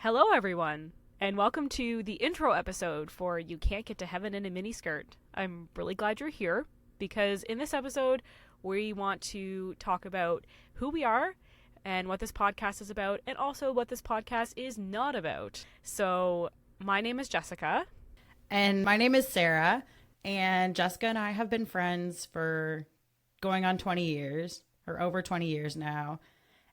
Hello, everyone, and welcome to the intro episode for You Can't Get to Heaven in a Miniskirt. I'm really glad you're here because in this episode, we want to talk about who we are and what this podcast is about, and also what this podcast is not about. So, my name is Jessica. And my name is Sarah. And Jessica and I have been friends for going on 20 years, or over 20 years now.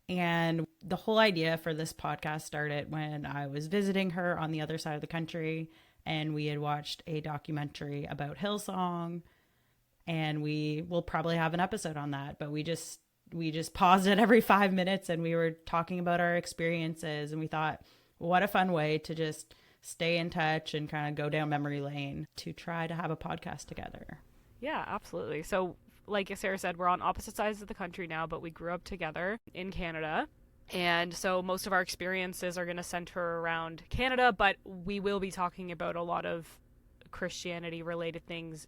And the whole idea for this podcast started when I was visiting her on the other side of the country, and we had watched a documentary about Hillsong, and we will probably have an episode on that, but we just paused it every 5 minutes and we were talking about our experiences, and we thought, what a fun way to just stay in touch and kind of go down memory lane to try to have a podcast together. Yeah, absolutely. So, like Sarah said, we're on opposite sides of the country now, but we grew up together in Canada. And so most of our experiences are going to center around Canada, but we will be talking about a lot of Christianity related things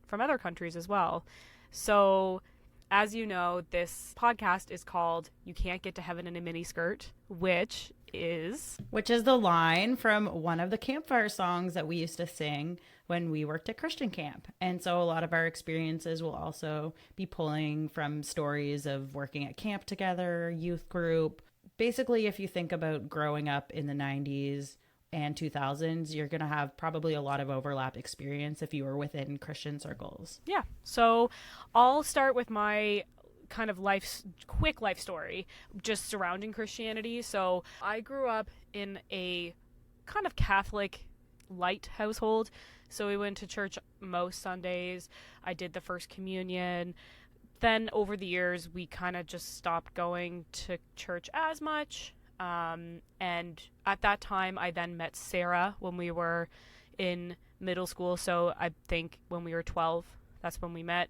from other countries as well. So, as you know, this podcast is called You Can't Get to Heaven in a Miniskirt, which is the line from one of the campfire songs that we used to sing when we worked at Christian camp. And so a lot of our experiences will also be pulling from stories of working at camp together, youth group. Basically, if you think about growing up in the 90s and 2000s, you're going to have probably a lot of overlap experience if you were within Christian circles. Yeah. So I'll start with my kind of quick life story just surrounding Christianity. So I grew up in a kind of Catholic light household. So we went to church most Sundays. I did the first communion. Then over the years, we kind of just stopped going to church as much. And at that time, I then met Sarah when we were in middle school. So I think when we were 12, that's when we met.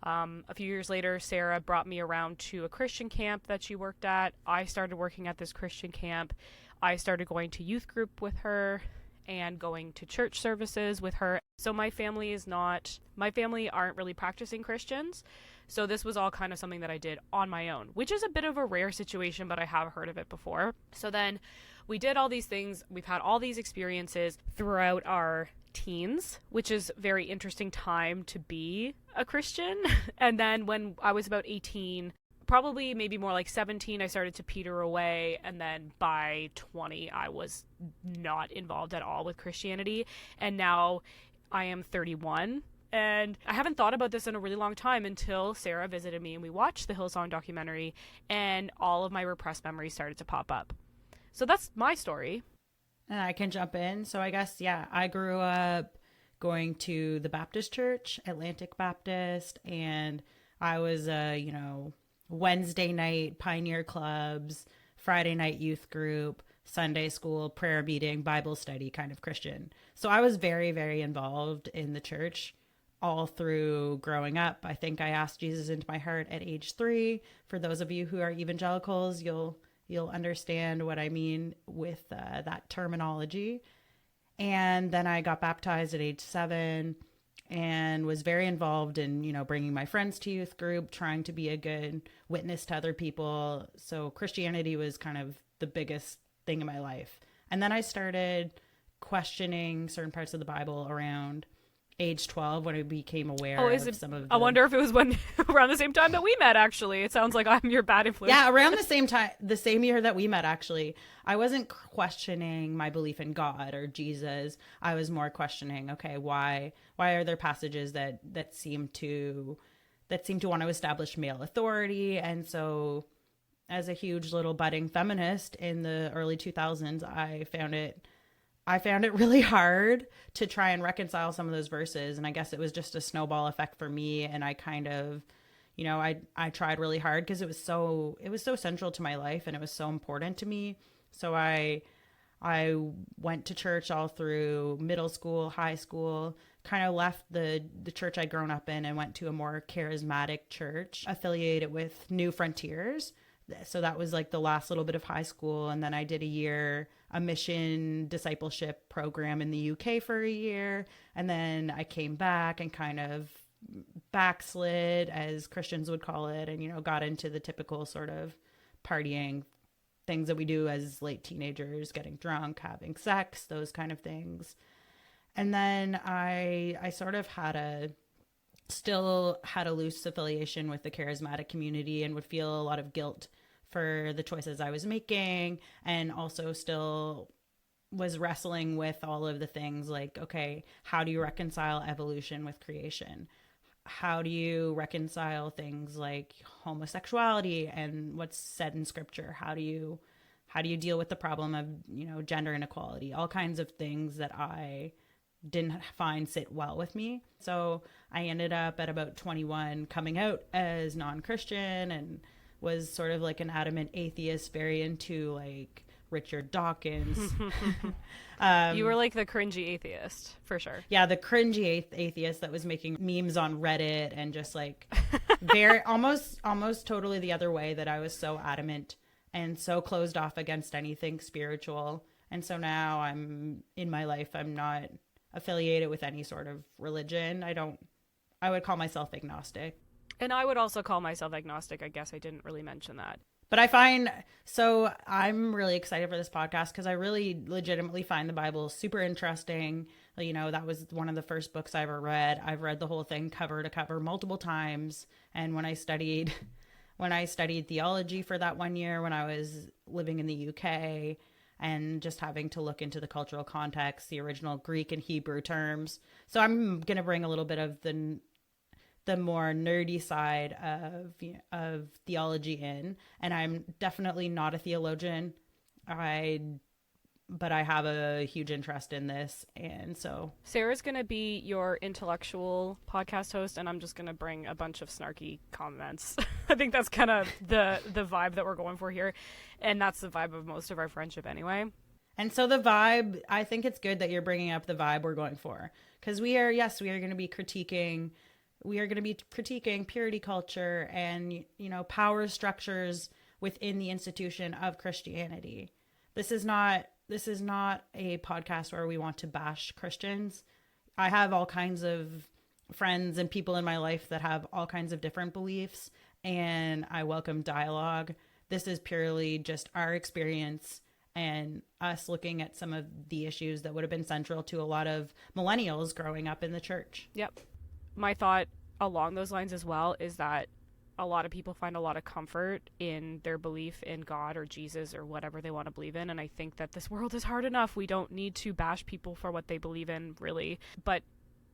A few years later, Sarah brought me around to a Christian camp that she worked at. I started working at this Christian camp. I started going to youth group with her and going to church services with her. So my family aren't really practicing Christians. So this was all kind of something that I did on my own, which is a bit of a rare situation, but I have heard of it before. So then we did all these things. We've had all these experiences throughout our teens, which is a very interesting time to be a Christian. And then when I was about 18, probably maybe more like 17, I started to peter away. And then by 20, I was not involved at all with Christianity. And now I am 31. And I haven't thought about this in a really long time until Sarah visited me and we watched the Hillsong documentary, and all of my repressed memories started to pop up. So that's my story. And I can jump in. So I guess, yeah, I grew up going to the Baptist church, Atlantic Baptist, and I was Wednesday night pioneer clubs, Friday night youth group, Sunday school, prayer meeting, Bible study kind of Christian. So I was very, very involved in the church all through growing up. I think I asked Jesus into my heart at age 3. For those of you who are evangelicals, you'll understand what I mean with that terminology. And then I got baptized at age 7 and was very involved in, bringing my friends to youth group, trying to be a good witness to other people. So Christianity was kind of the biggest thing in my life. And then I started questioning certain parts of the Bible around age 12 when I became aware of some of the... I wonder if it was around the same time that we met, actually. It sounds like I'm your bad influence. Yeah, around the same time, the same year that we met, actually. I wasn't questioning my belief in God or Jesus. I was more questioning, okay, why are there passages that seem to want to establish male authority? And so as a huge little budding feminist in the early 2000s, I found it really hard to try and reconcile some of those verses. And I guess it was just a snowball effect for me. And I kind of, I tried really hard because it was so central to my life and it was so important to me. So I went to church all through middle school, high school, kind of left the church I'd grown up in and went to a more charismatic church affiliated with New Frontiers. So that was like the last little bit of high school. And then I did a mission discipleship program in the UK for a year. And then I came back and kind of backslid, as Christians would call it, and, got into the typical sort of partying things that we do as late teenagers, getting drunk, having sex, those kind of things. And then I sort of still had a loose affiliation with the charismatic community and would feel a lot of guilt for the choices I was making, and also still was wrestling with all of the things like, okay, how do you reconcile evolution with creation? How do you reconcile things like homosexuality and what's said in scripture? How do you deal with the problem of, gender inequality? All kinds of things that I didn't find sit well with me. So I ended up at about 21 coming out as non-Christian, and was sort of like an adamant atheist, very into like Richard Dawkins. You were like the cringy atheist, for sure. Yeah, the cringy atheist that was making memes on Reddit, and just like very almost totally the other way, that I was so adamant and so closed off against anything spiritual. And so now I'm in my life, I'm not affiliated with any sort of religion. I would call myself agnostic. And I would also call myself agnostic. I guess I didn't really mention that. But I'm really excited for this podcast because I really legitimately find the Bible super interesting. That was one of the first books I ever read. I've read the whole thing cover to cover multiple times. And when I studied theology for that 1 year, when I was living in the UK, and just having to look into the cultural context, the original Greek and Hebrew terms. So I'm going to bring a little bit of the more nerdy side of theology in, and I'm definitely not a theologian. But I have a huge interest in this, and so Sarah's going to be your intellectual podcast host, and I'm just going to bring a bunch of snarky comments. I think that's kind of the vibe that we're going for here, and that's the vibe of most of our friendship anyway. And so the vibe, I think it's good that you're bringing up the vibe we're going for, because we are going to be critiquing purity culture and, power structures within the institution of Christianity. This is not a podcast where we want to bash Christians. I have all kinds of friends and people in my life that have all kinds of different beliefs, and I welcome dialogue. This is purely just our experience and us looking at some of the issues that would have been central to a lot of millennials growing up in the church. Yep. My thought along those lines as well is that a lot of people find a lot of comfort in their belief in God or Jesus or whatever they want to believe in. And I think that this world is hard enough. We don't need to bash people for what they believe in, really. But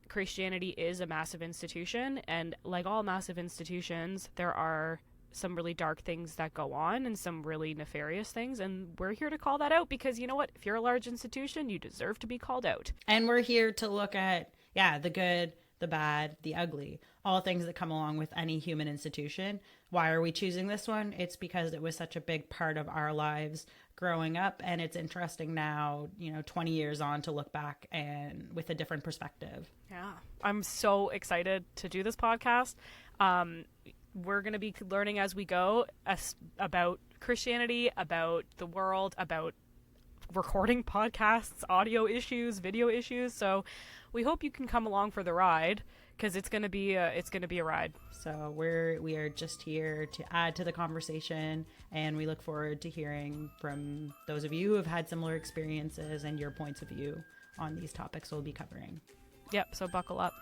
Christianity is a massive institution. And like all massive institutions, there are some really dark things that go on and some really nefarious things. And we're here to call that out because, you know what? If you're a large institution, you deserve to be called out. And we're here to look at, the good, the bad, the ugly, all things that come along with any human institution. Why are we choosing this one? It's because it was such a big part of our lives growing up, and it's interesting now, 20 years on, to look back and with a different perspective. Yeah, I'm so excited to do this podcast. We're going to be learning as we go about Christianity, about the world, about recording podcasts, audio issues, video issues. So we hope you can come along for the ride, because it's going to be a ride. So we are just here to add to the conversation, and we look forward to hearing from those of you who have had similar experiences and your points of view on these topics we'll be covering. Yep, so buckle up.